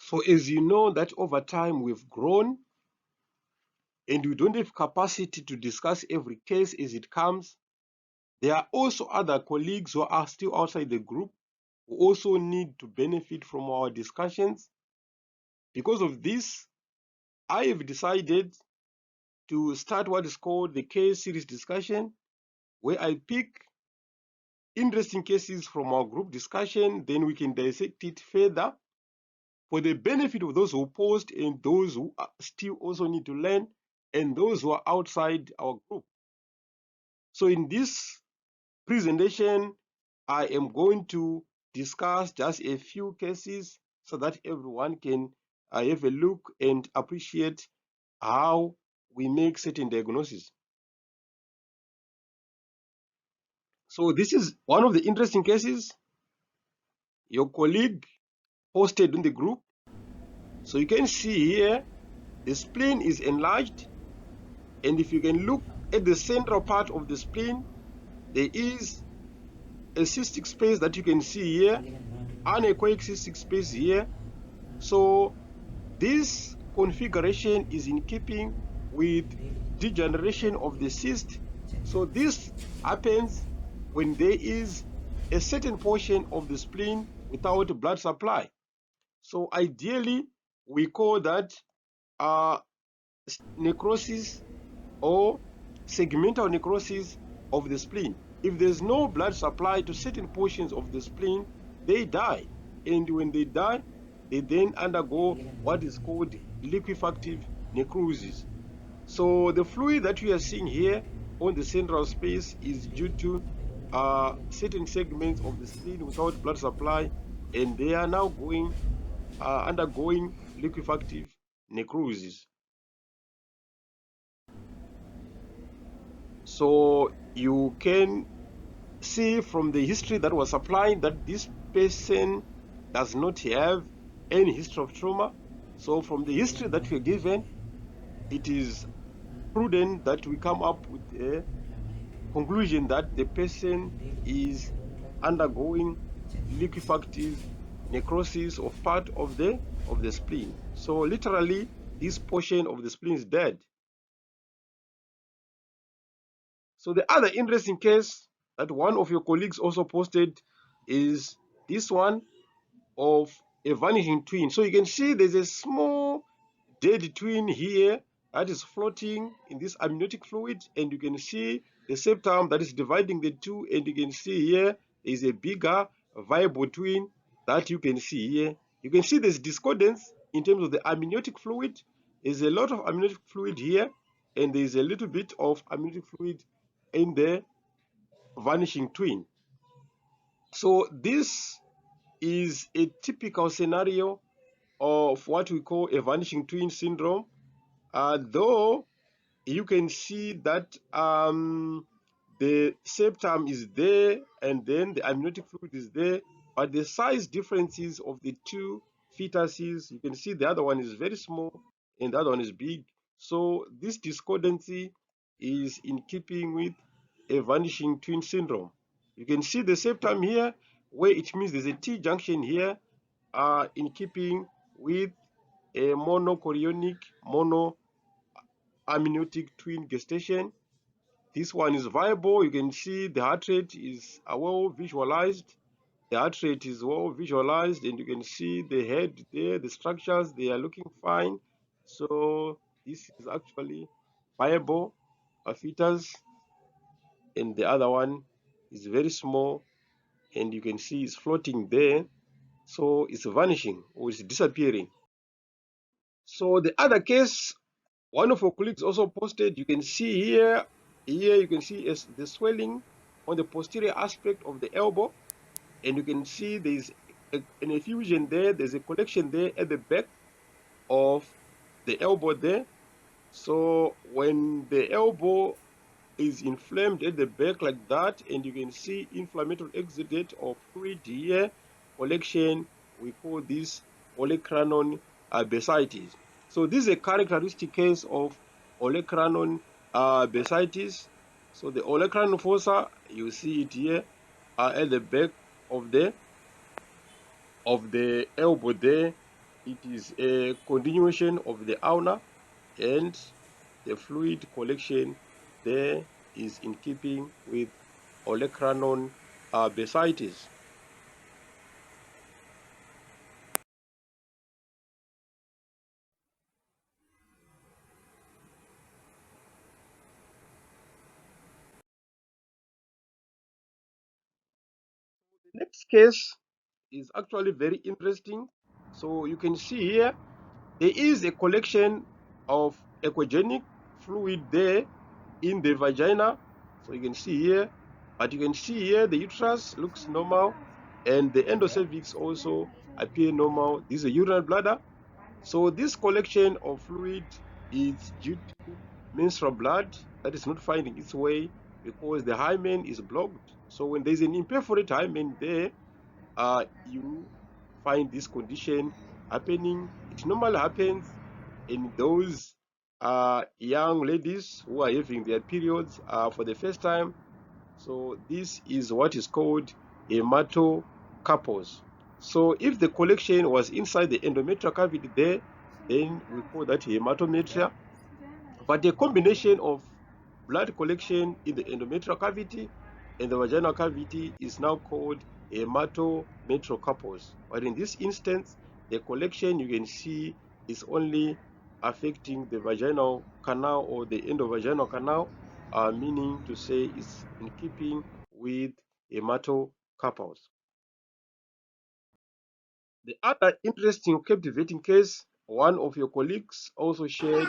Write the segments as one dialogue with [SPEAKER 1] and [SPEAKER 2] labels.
[SPEAKER 1] So as you know that over time we've grown and we don't have capacity to discuss every case as it comes. There are also other colleagues who are still outside the group who also need to benefit from our discussions. Because of this, I have decided to start what is called the case series discussion, where I pick interesting cases from our group discussion, then we can dissect it further for the benefit of those who post and those who still also need to learn and those who are outside our group. So in this presentation, I am going to discuss just a few cases so that everyone can have a look and appreciate how we make certain diagnoses. So this is one of the interesting cases your colleague posted in the group. So you can see here, the spleen is enlarged. And if you can look at the central part of the spleen, there is a cystic space that you can see here, anechoic cystic space here. So this configuration is in keeping with degeneration of the cyst. So this happens when there is a certain portion of the spleen without blood supply. So ideally, we call that necrosis or segmental necrosis of the spleen. If there's no blood supply to certain portions of the spleen, they die. And when they die, they then undergo what is called liquefactive necrosis. So the fluid that we are seeing here on the central space is due to certain segments of the spleen without blood supply, and they are now undergoing liquefactive necrosis. So you can see from the history that was supplied that this person does not have any history of trauma. So from the history that we're given, it is prudent that we come up with a conclusion that the person is undergoing liquefactive necrosis of part of the spleen. So literally, this portion of the spleen is dead. So the other interesting case that one of your colleagues also posted is this one of a vanishing twin. So you can see there's a small dead twin here that is floating in this amniotic fluid, and you can see the septum that is dividing the two, and you can see here is a bigger viable twin that you can see here. You can see there's discordance in terms of the amniotic fluid. There's a lot of amniotic fluid here, and there's a little bit of amniotic fluid in the vanishing twin. So this is a typical scenario of what we call a vanishing twin syndrome, though you can see that the septum is there and then the amniotic fluid is there, but the size differences of the two fetuses, you can see the other one is very small and the other one is big. So this discordancy is in keeping with a vanishing twin syndrome. You can see the septum here, where it means there's a T junction here, in keeping with a monochorionic monoamniotic twin gestation. This one is viable. You can see the heart rate is well visualized. The heart rate is well visualized, and you can see the head there, the structures, they are looking fine. So this is actually viable, a fetus, and the other one is very small, and you can see it's floating there. So it's vanishing or it's disappearing. So the other case, one of our colleagues also posted, you can see here you can see the swelling on the posterior aspect of the elbow, and you can see there's an effusion there, there's a collection there at the back of the elbow there. So when the elbow is inflamed at the back like that, and you can see inflammatory exudate of fluid here, collection, we call this olecranon bursitis. So this is a characteristic case of olecranon bursitis. So the olecranon fossa, you see it here at the back of the elbow there, it is a continuation of the ulna, and the fluid collection there is in keeping with olecranon bursitis. The next case is actually very interesting. So you can see here, there is a collection of echogenic fluid there in the vagina. So you can see here, but you can see here the uterus looks normal, and the endocervix also appear normal. This is a urinary bladder. So this collection of fluid is due to menstrual blood that is not finding its way because the hymen is blocked. So when there's an imperforate hymen there, you find this condition happening. It normally happens in those young ladies who are having their periods for the first time. So this is what is called hematocarpose. So if the collection was inside the endometrial cavity there, then we call that hematometria. But the combination of blood collection in the endometrial cavity and the vaginal cavity is now called hematometrocarpose. But in this instance, the collection you can see is only affecting the vaginal canal or the endovaginal canal, meaning to say it's in keeping with hematocarpose. The other interesting captivating case one of your colleagues also shared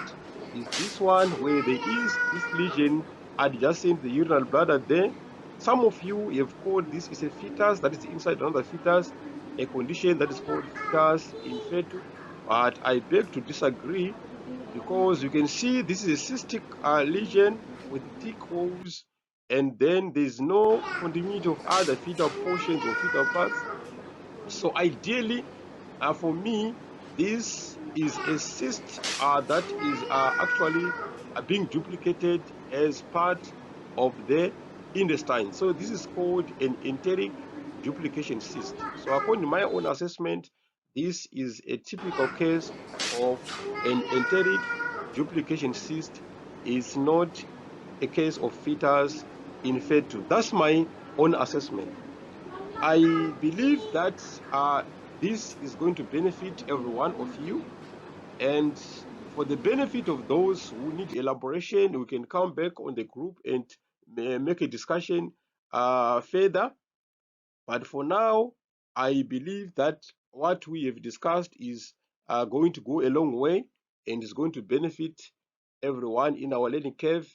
[SPEAKER 1] is this one where there is this lesion adjacent the urinary bladder there. Some of you have called this is a fetus that is inside another fetus, a condition that is called fetus in fetu. But I beg to disagree because you can see this is a cystic lesion with thick walls, and then there's no continuity of other fetal portions or fetal parts. So ideally, for me, this is a cyst that is actually being duplicated as part of the intestine. So this is called an enteric duplication cyst. So according to my own assessment, this is a typical case of an enteric duplication cyst. It's not a case of fetus in fetu. That's my own assessment. I believe that this is going to benefit every one of you. And for the benefit of those who need elaboration, we can come back on the group and make a discussion further. But for now, I believe that what we have discussed is going to go a long way and is going to benefit everyone in our learning curve.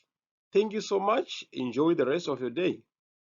[SPEAKER 1] Thank you so much. Enjoy the rest of your day.